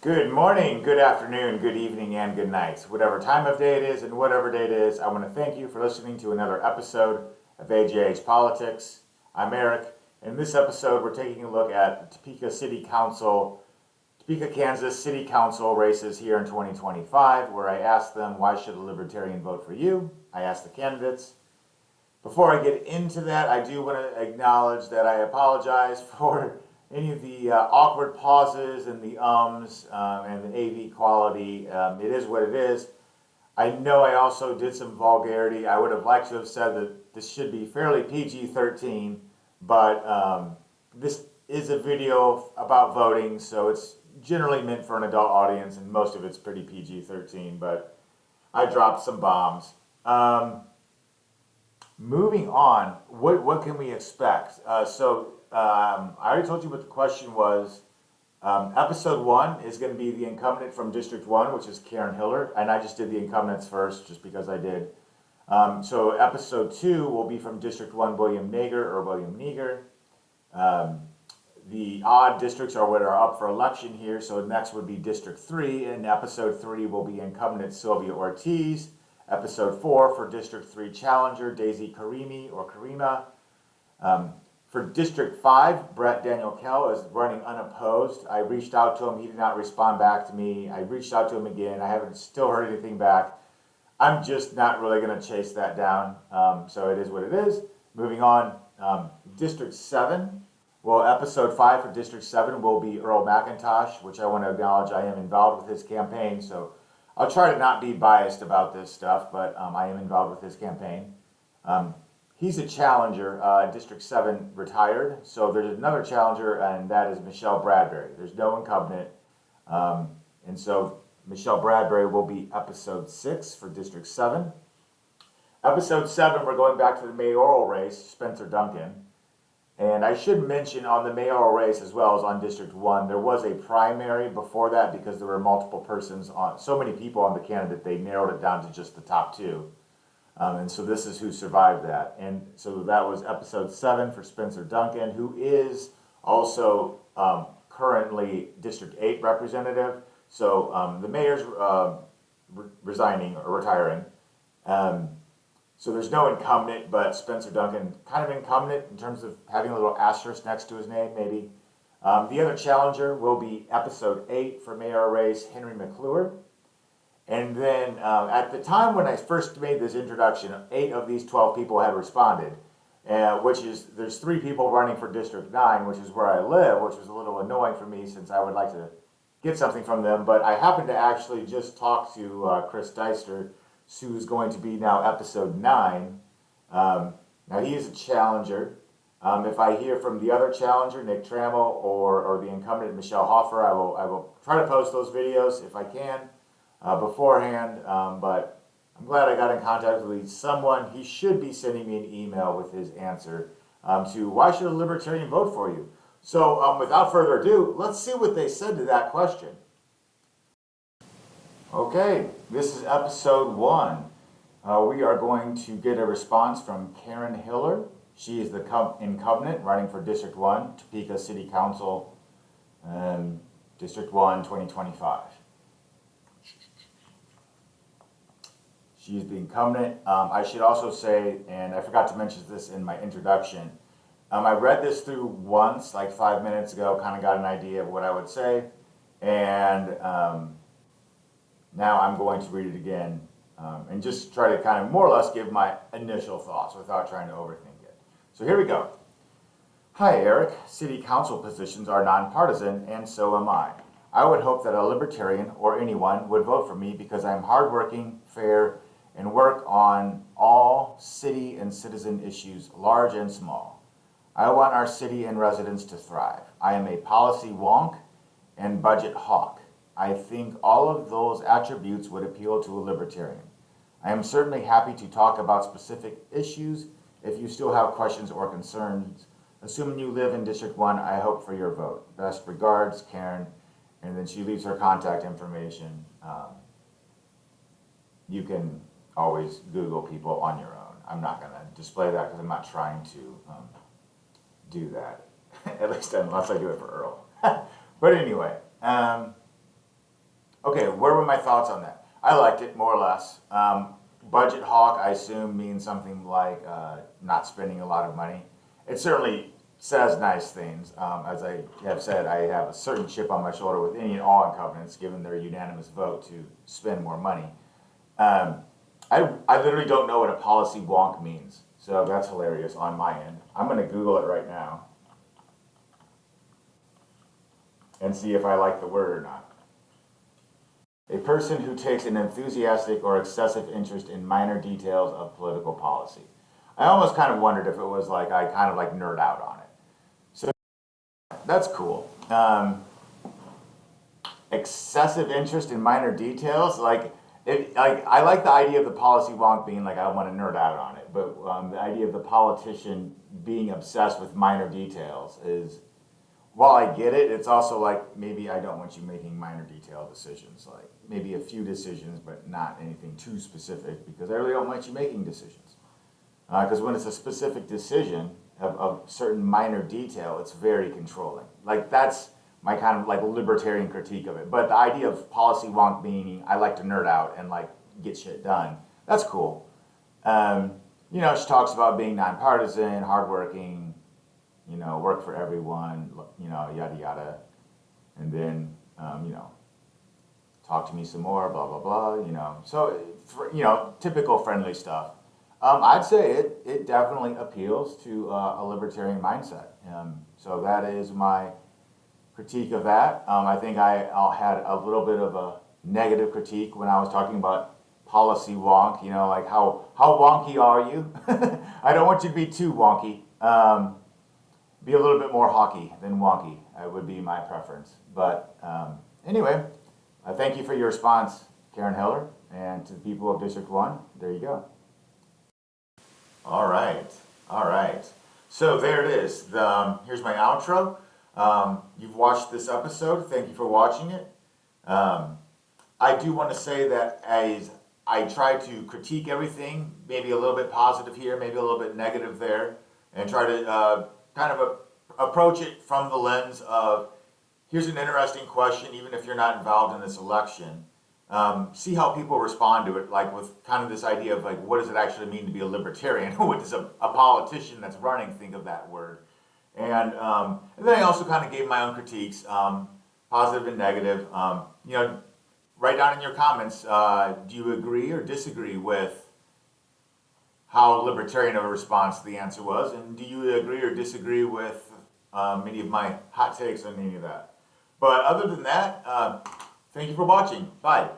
Good morning, good afternoon, good evening, and good night. Whatever time of day it is and whatever day it is, I want to thank you for listening to another episode of AJH Politics. I'm Eric. In this episode, we're taking a look at the Topeka, Kansas City Council races here in 2025, where I asked them, why should a libertarian vote for you? I asked the candidates. Before I get into that, I do want to acknowledge that I apologize for any of the awkward pauses and the ums and the AV quality. It is what it is. I know I also did some vulgarity. I would have liked to have said that this should be fairly PG-13, but this is a video about voting, so it's generally meant for an adult audience, and most of it's pretty PG-13, but I dropped some bombs. Moving on, what can we expect? I already told you what the question was. Episode 1 is going to be the incumbent from District 1, which is Karen Hiller, and I just did the incumbents first just because I did. So episode 2 will be from District 1, William Neger. The odd districts are what are up for election here, so next would be District 3, and episode 3 will be incumbent Sylvia Ortiz. Episode 4 for District 3 challenger Daisy Karimi or Karima. For District 5, Brett Daniel Kell is running unopposed. I reached out to him. He did not respond back to me. I reached out to him again. I haven't still heard anything back. I'm just not really going to chase that down. So it is what it is. Moving on, District 7. Well, Episode 5 for District 7 will be Earl McIntosh, which I want to acknowledge I am involved with his campaign. So I'll try to not be biased about this stuff, but I am involved with his campaign. He's a challenger, District 7 retired, so there's another challenger, and that is Michelle Bradbury. There's no incumbent, and so Michelle Bradbury will be Episode 6 for District 7. Episode 7, we're going back to the mayoral race, Spencer Duncan, and I should mention on the mayoral race as well as on District 1, there was a primary before that because there were multiple persons on, so many people on the candidate, they narrowed it down to just the top 2. And so this is who survived that. And so that was Episode 7 for Spencer Duncan, who is also currently District 8 representative. So the mayor's resigning or retiring. So there's no incumbent, but Spencer Duncan kind of incumbent in terms of having a little asterisk next to his name, maybe. The other challenger will be Episode 8 for mayor race, Henry McClure. And then at the time when I first made this introduction, 8 of these 12 people had responded, there's 3 people running for District 9, which is where I live, which was a little annoying for me since I would like to get something from them. But I happened to actually just talk to Chris Deister, who's going to be now Episode 9. Now he is a challenger. If I hear from the other challenger, Nick Trammell, or the incumbent Michelle Hoffer, I will try to post those videos if I can. Beforehand, but I'm glad I got in contact with someone. He should be sending me an email with his answer to why should a libertarian vote for you? So without further ado, let's see what they said to that question. Okay, this is Episode 1. We are going to get a response from Karen Hiller. She is the incumbent running for District 1, Topeka City Council, District 1, 2025. She's the incumbent. I should also say, and I forgot to mention this in my introduction, I read this through once, like 5 minutes ago, kind of got an idea of what I would say, and now I'm going to read it again and just try to kind of more or less give my initial thoughts without trying to overthink it. So here we go. Hi, Eric. City council positions are nonpartisan, and so am I. I would hope that a libertarian or anyone would vote for me because I'm hardworking, fair, and work on all city and citizen issues, large and small. I want our city and residents to thrive. I am a policy wonk and budget hawk. I think all of those attributes would appeal to a libertarian. I am certainly happy to talk about specific issues if you still have questions or concerns. Assuming you live in District 1, I hope for your vote. Best regards, Karen. And then she leaves her contact information. You can always Google people on your own. I'm not going to display that because I'm not trying to do that. At least unless I do it for Earl. But anyway, Okay, where were my thoughts on that? I liked it more or less. Budget hawk, I assume, means something like not spending a lot of money. It certainly says nice things. As I have said, I have a certain chip on my shoulder with any and all incumbents, given their unanimous vote to spend more money. Um, I literally don't know what a policy wonk means, so that's hilarious on my end. I'm going to Google it right now and see if I like the word or not. A person who takes an enthusiastic or excessive interest in minor details of political policy. I almost kind of wondered if it was like I kind of like nerd out on it. So that's cool. Excessive interest in minor details, like I like the idea of the policy wonk being like I want to nerd out on it, but the idea of the politician being obsessed with minor details is, while I get it, it's also like maybe I don't want you making minor detail decisions, like maybe a few decisions, but not anything too specific, because I really don't want you making decisions. Because when it's a specific decision of certain minor detail, it's very controlling. Like that's my kind of like libertarian critique of it. But the idea of policy wonk meaning I like to nerd out and like get shit done, that's cool. You know, she talks about being nonpartisan, hardworking, you know, work for everyone, you know, yada yada, and then you know, talk to me some more, blah blah blah, you know. So you know, typical friendly stuff. I'd say it definitely appeals to a libertarian mindset. So that is my critique of that. I think I had a little bit of a negative critique when I was talking about policy wonk. You know, like how wonky are you? I don't want you to be too wonky. Be a little bit more hawky than wonky would be my preference. But anyway, thank you for your response, Karen Heller, and to the people of District 1. There you go. All right, all right. So there it is. Here's my outro. You've watched this episode. Thank you for watching it. I do want to say that as I try to critique everything, maybe a little bit positive here, maybe a little bit negative there, and try to kind of approach it from the lens of here's an interesting question, even if you're not involved in this election. See how people respond to it, like with kind of this idea of like, what does it actually mean to be a libertarian? What does a politician that's running think of that word? And then I also kind of gave my own critiques, positive and negative. You know, write down in your comments, do you agree or disagree with how libertarian of a response the answer was? And do you agree or disagree with any of my hot takes on any of that? But other than that, thank you for watching. Bye.